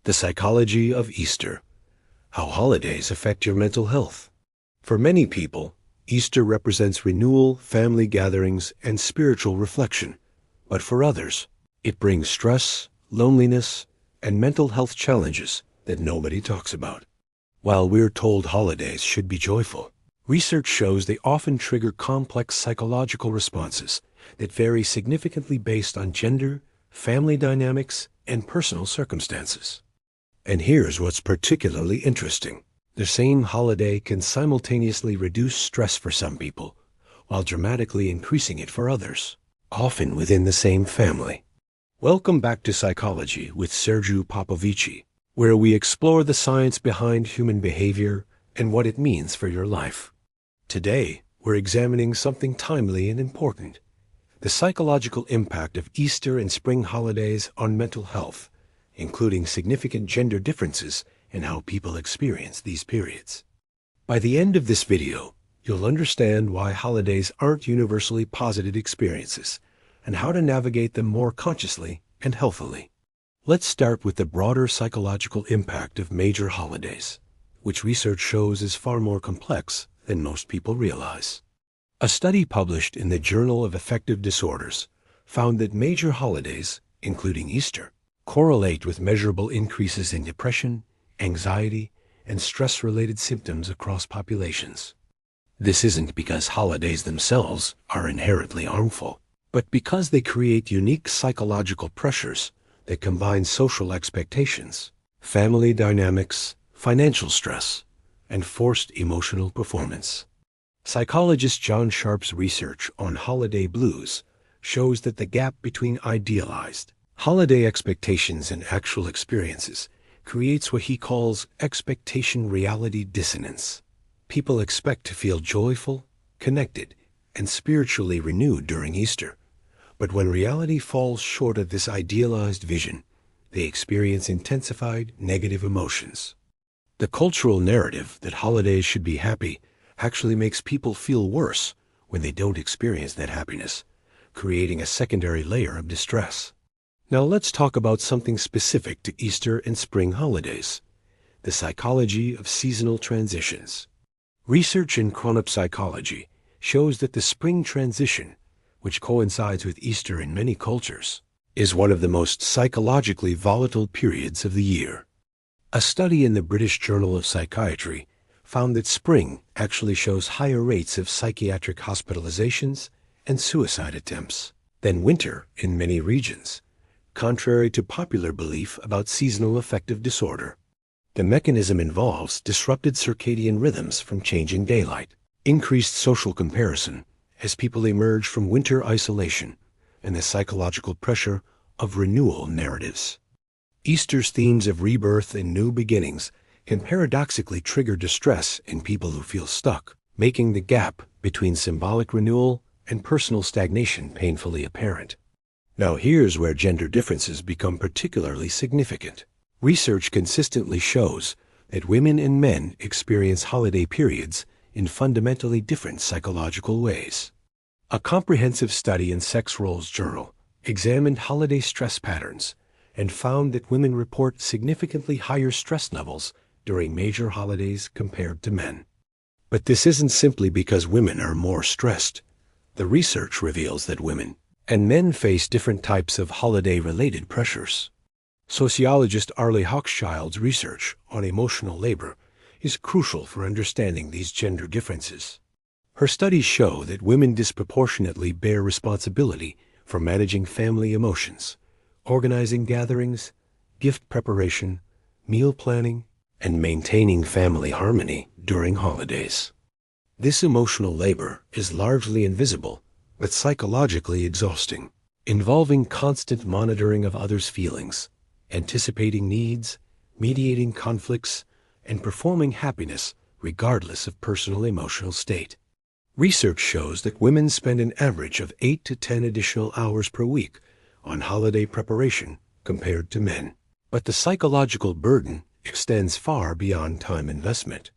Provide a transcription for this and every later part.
The psychology of Easter. How holidays affect your mental health. For many people, Easter represents renewal, family gatherings, and spiritual reflection. But for others, it brings stress, loneliness, and mental health challenges that nobody talks about. While we're told holidays should be joyful, research shows they often trigger complex psychological responses that vary significantly based on gender, family dynamics, and personal circumstances. And here's what's particularly interesting. The same holiday can simultaneously reduce stress for some people, while dramatically increasing it for others, often within the same family. Welcome back to Psychology with Sergiu Popovici, where we explore the science behind human behavior and what it means for your life. Today, we're examining something timely and important: the psychological impact of Easter and spring holidays on mental health, including significant gender differences in how people experience these periods. By the end of this video, you'll understand why holidays aren't universally positive experiences and how to navigate them more consciously and healthily. Let's start with the broader psychological impact of major holidays, which research shows is far more complex than most people realize. A study published in the Journal of Affective Disorders found that major holidays, including Easter, correlate with measurable increases in depression, anxiety, and stress-related symptoms across populations. This isn't because holidays themselves are inherently harmful, but because they create unique psychological pressures that combine social expectations, family dynamics, financial stress, and forced emotional performance. Psychologist John Sharp's research on holiday blues shows that the gap between idealized holiday expectations and actual experiences creates what he calls expectation-reality dissonance. People expect to feel joyful, connected, and spiritually renewed during Easter. But when reality falls short of this idealized vision, they experience intensified negative emotions. The cultural narrative that holidays should be happy actually makes people feel worse when they don't experience that happiness, creating a secondary layer of distress. Now let's talk about something specific to Easter and spring holidays: the psychology of seasonal transitions. Research in chronopsychology shows that the spring transition, which coincides with Easter in many cultures, is one of the most psychologically volatile periods of the year. A study in the British Journal of Psychiatry found that spring actually shows higher rates of psychiatric hospitalizations and suicide attempts than winter in many regions, contrary to popular belief about seasonal affective disorder. The mechanism involves disrupted circadian rhythms from changing daylight, increased social comparison as people emerge from winter isolation, and the psychological pressure of renewal narratives. Easter's themes of rebirth and new beginnings can paradoxically trigger distress in people who feel stuck, making the gap between symbolic renewal and personal stagnation painfully apparent. Now here's where gender differences become particularly significant. Research consistently shows that women and men experience holiday periods in fundamentally different psychological ways. A comprehensive study in Sex Roles Journal examined holiday stress patterns and found that women report significantly higher stress levels during major holidays compared to men. But this isn't simply because women are more stressed. The research reveals that women and men face different types of holiday-related pressures. Sociologist Arlie Hochschild's research on emotional labor is crucial for understanding these gender differences. Her studies show that women disproportionately bear responsibility for managing family emotions, organizing gatherings, gift preparation, meal planning, and maintaining family harmony during holidays. This emotional labor is largely invisible, but psychologically exhausting, involving constant monitoring of others' feelings, anticipating needs, mediating conflicts, and performing happiness regardless of personal emotional state. Research shows that women spend an average of 8 to 10 additional hours per week on holiday preparation compared to men. But the psychological burden extends far beyond time investment.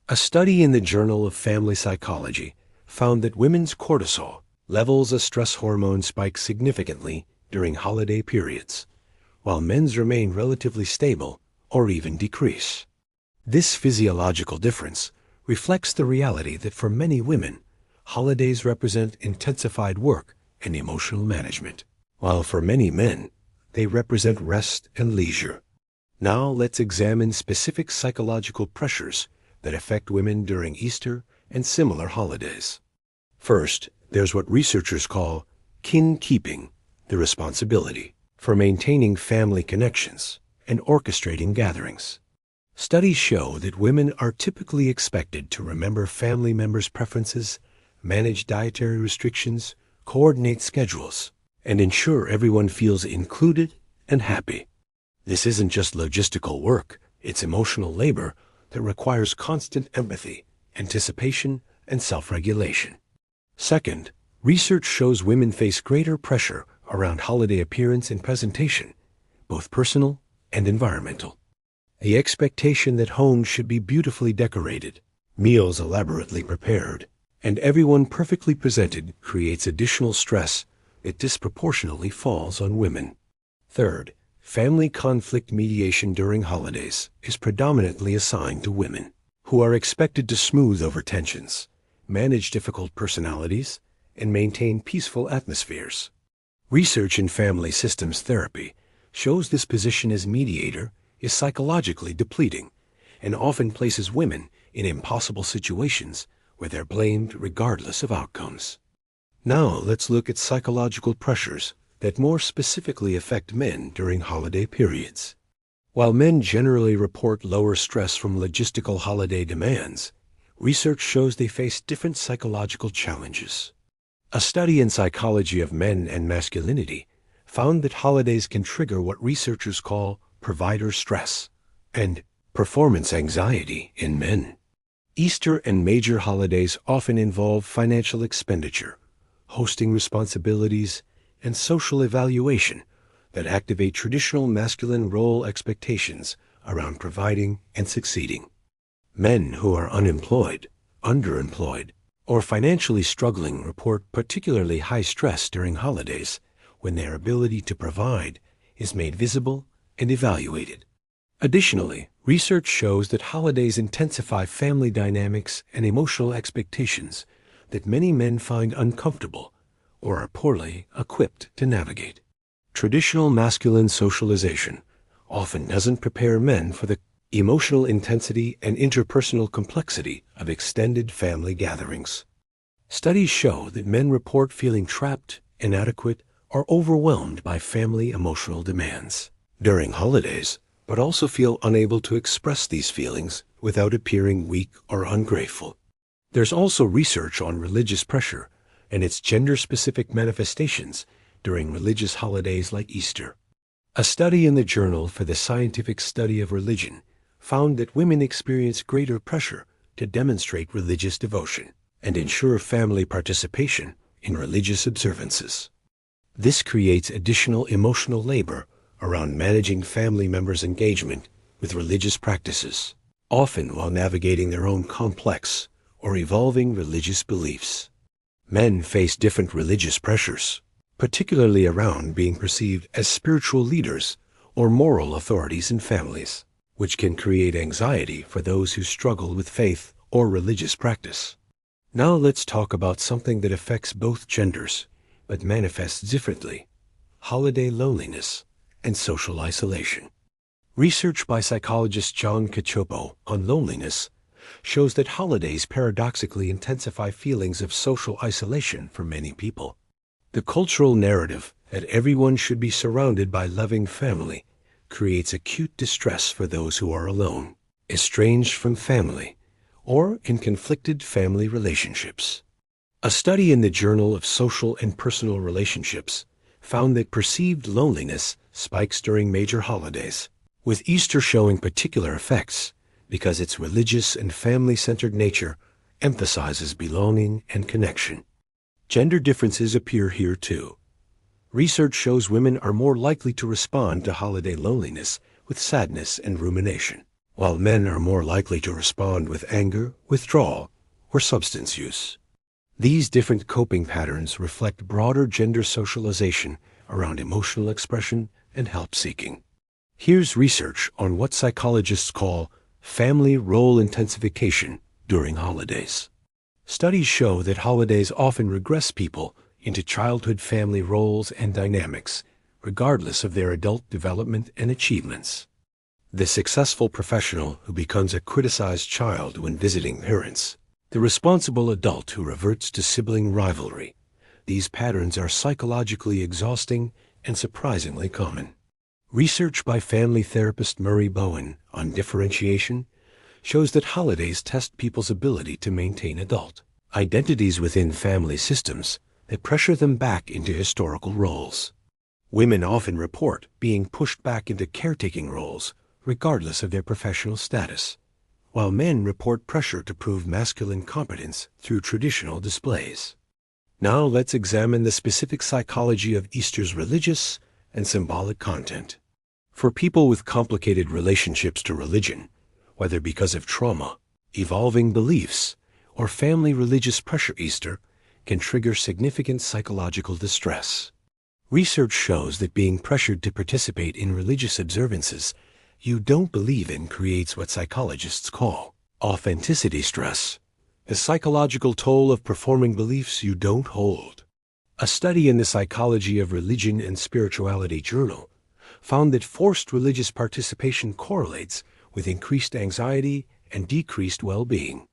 A study in the Journal of Family Psychology found that women's cortisol levels, a stress hormone, spike significantly during holiday periods, while men's remain relatively stable or even decrease. This physiological difference reflects the reality that for many women, holidays represent intensified work and emotional management, while for many men, they represent rest and leisure. Now let's examine specific psychological pressures that affect women during Easter and similar holidays. First, there's what researchers call kin-keeping, the responsibility for maintaining family connections and orchestrating gatherings. Studies show that women are typically expected to remember family members' preferences, manage dietary restrictions, coordinate schedules, and ensure everyone feels included and happy. This isn't just logistical work, it's emotional labor that requires constant empathy, anticipation, and self-regulation. Second, research shows women face greater pressure around holiday appearance and presentation, both personal and environmental. The expectation that homes should be beautifully decorated, meals elaborately prepared, and everyone perfectly presented creates additional stress that disproportionately falls on women. Third, family conflict mediation during holidays is predominantly assigned to women, who are expected to smooth over tensions, manage difficult personalities, and maintain peaceful atmospheres. Research in family systems therapy shows this position as mediator is psychologically depleting and often places women in impossible situations where they're blamed regardless of outcomes. Now let's look at psychological pressures that more specifically affect men during holiday periods. While men generally report lower stress from logistical holiday demands, research shows they face different psychological challenges. A study in psychology of men and masculinity found that holidays can trigger what researchers call provider stress and performance anxiety in men. Easter and major holidays often involve financial expenditure, hosting responsibilities, and social evaluation that activate traditional masculine role expectations around providing and succeeding. Men who are unemployed, underemployed, or financially struggling report particularly high stress during holidays when their ability to provide is made visible and evaluated. Additionally, research shows that holidays intensify family dynamics and emotional expectations that many men find uncomfortable or are poorly equipped to navigate. Traditional masculine socialization often doesn't prepare men for the emotional intensity and interpersonal complexity of extended family gatherings. Studies show that men report feeling trapped, inadequate, or overwhelmed by family emotional demands during holidays, but also feel unable to express these feelings without appearing weak or ungrateful. There's also research on religious pressure and its gender-specific manifestations during religious holidays like Easter. A study in the Journal for the Scientific Study of Religion found that women experience greater pressure to demonstrate religious devotion and ensure family participation in religious observances. This creates additional emotional labor around managing family members' engagement with religious practices, often while navigating their own complex or evolving religious beliefs. Men face different religious pressures, particularly around being perceived as spiritual leaders or moral authorities in families, which can create anxiety for those who struggle with faith or religious practice. Now let's talk about something that affects both genders, but manifests differently: holiday loneliness and social isolation. Research by psychologist John Cacioppo on loneliness shows that holidays paradoxically intensify feelings of social isolation for many people. The cultural narrative that everyone should be surrounded by loving family creates acute distress for those who are alone, estranged from family, or in conflicted family relationships. A study in the Journal of Social and Personal Relationships found that perceived loneliness spikes during major holidays, with Easter showing particular effects because its religious and family-centered nature emphasizes belonging and connection. Gender differences appear here too. Research shows women are more likely to respond to holiday loneliness with sadness and rumination, while men are more likely to respond with anger, withdrawal, or substance use. These different coping patterns reflect broader gender socialization around emotional expression and help-seeking. Here's research on what psychologists call family role intensification during holidays. Studies show that holidays often regress people into childhood family roles and dynamics, regardless of their adult development and achievements. The successful professional who becomes a criticized child when visiting parents, the responsible adult who reverts to sibling rivalry. These patterns are psychologically exhausting and surprisingly common. Research by family therapist Murray Bowen on differentiation shows that holidays test people's ability to maintain adult identities within family systems that pressure them back into historical roles. Women often report being pushed back into caretaking roles regardless of their professional status, while men report pressure to prove masculine competence through traditional displays. Now let's examine the specific psychology of Easter's religious and symbolic content. For people with complicated relationships to religion, whether because of trauma, evolving beliefs, or family religious pressure, Easter can trigger significant psychological distress. Research shows that being pressured to participate in religious observances you don't believe in creates what psychologists call authenticity stress, the psychological toll of performing beliefs you don't hold. A study in the Psychology of Religion and Spirituality journal found that forced religious participation correlates with increased anxiety and decreased well-being.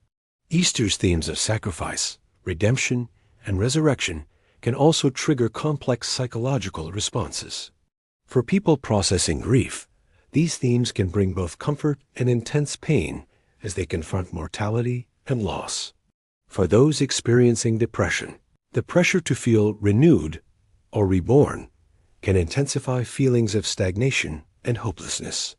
Easter's themes of sacrifice, redemption, and resurrection can also trigger complex psychological responses. For people processing grief, these themes can bring both comfort and intense pain as they confront mortality and loss. For those experiencing depression, the pressure to feel renewed or reborn can intensify feelings of stagnation and hopelessness.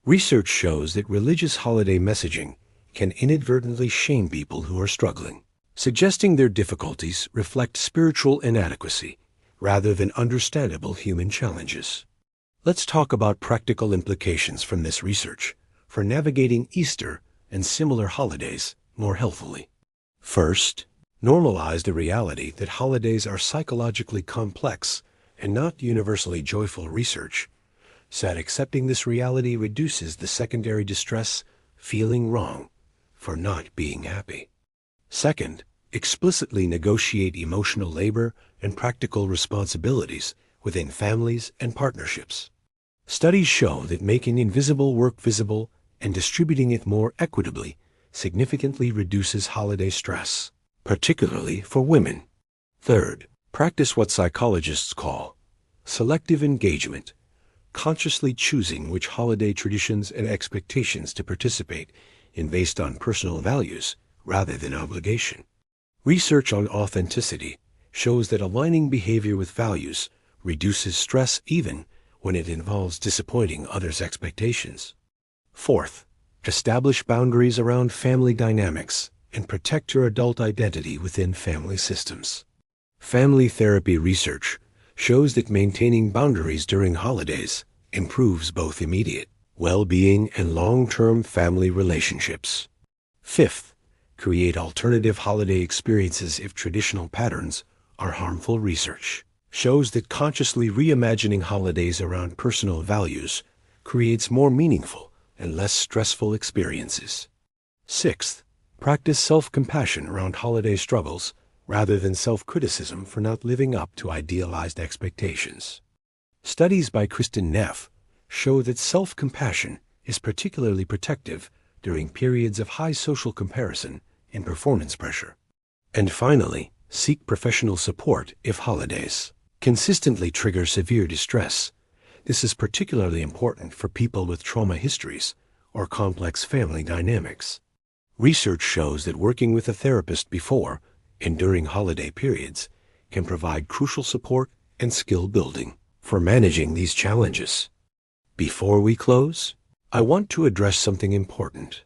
Research shows that religious holiday messaging can inadvertently shame people who are struggling, suggesting their difficulties reflect spiritual inadequacy rather than understandable human challenges. Let's talk about practical implications from this research for navigating Easter and similar holidays more healthily. First, normalize the reality that holidays are psychologically complex and not universally joyful. Research said accepting this reality reduces the secondary distress, feeling wrong for not being happy. Second, explicitly negotiate emotional labor and practical responsibilities within families and partnerships. Studies show that making invisible work visible and distributing it more equitably significantly reduces holiday stress, particularly for women. Third, practice what psychologists call selective engagement, consciously choosing which holiday traditions and expectations to participate in based on personal values rather than obligation. Research on authenticity shows that aligning behavior with values reduces stress even when it involves disappointing others' expectations. Fourth, establish boundaries around family dynamics and protect your adult identity within family systems. Family therapy research shows that maintaining boundaries during holidays improves both immediate well-being and long-term family relationships. Fifth, create alternative holiday experiences if traditional patterns are harmful. Research shows that consciously reimagining holidays around personal values creates more meaningful and less stressful experiences. Sixth, practice self-compassion around holiday struggles rather than self-criticism for not living up to idealized expectations. Studies by Kristen Neff show that self-compassion is particularly protective during periods of high social comparison and performance pressure. And finally, seek professional support if holidays consistently trigger severe distress. This is particularly important for people with trauma histories or complex family dynamics. Research shows that working with a therapist before and during holiday periods can provide crucial support and skill building for managing these challenges. Before we close, I want to address something important.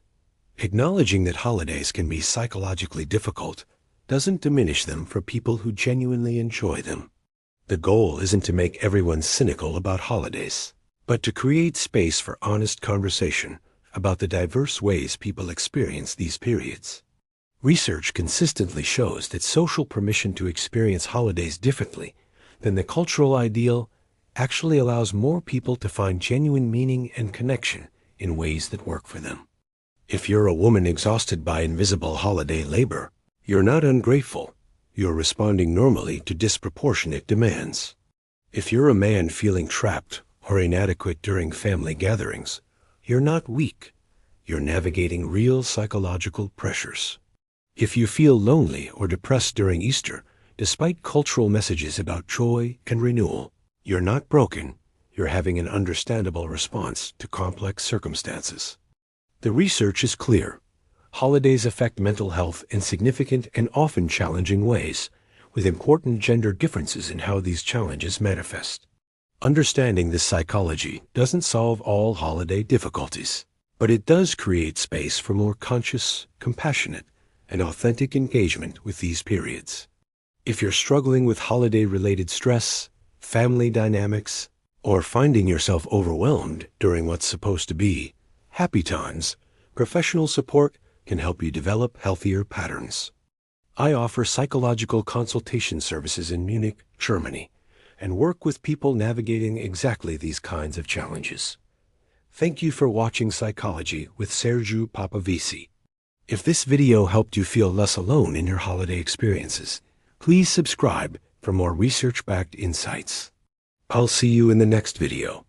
Acknowledging that holidays can be psychologically difficult doesn't diminish them for people who genuinely enjoy them. The goal isn't to make everyone cynical about holidays, but to create space for honest conversation about the diverse ways people experience these periods. Research consistently shows that social permission to experience holidays differently than the cultural ideal actually allows more people to find genuine meaning and connection in ways that work for them. If you're a woman exhausted by invisible holiday labor, you're not ungrateful. You're responding normally to disproportionate demands. If you're a man feeling trapped or inadequate during family gatherings, you're not weak. You're navigating real psychological pressures. If you feel lonely or depressed during Easter, despite cultural messages about joy and renewal, you're not broken. You're having an understandable response to complex circumstances. The research is clear. Holidays affect mental health in significant and often challenging ways, with important gender differences in how these challenges manifest. Understanding this psychology doesn't solve all holiday difficulties, but it does create space for more conscious, compassionate, and authentic engagement with these periods. If you're struggling with holiday-related stress, family dynamics, or finding yourself overwhelmed during what's supposed to be happy times, professional support can help you develop healthier patterns. I offer psychological consultation services in Munich, Germany, and work with people navigating exactly these kinds of challenges. Thank you for watching Psychology with Sergiu Papavisi. If this video helped you feel less alone in your holiday experiences, please subscribe for more research-backed insights. I'll see you in the next video.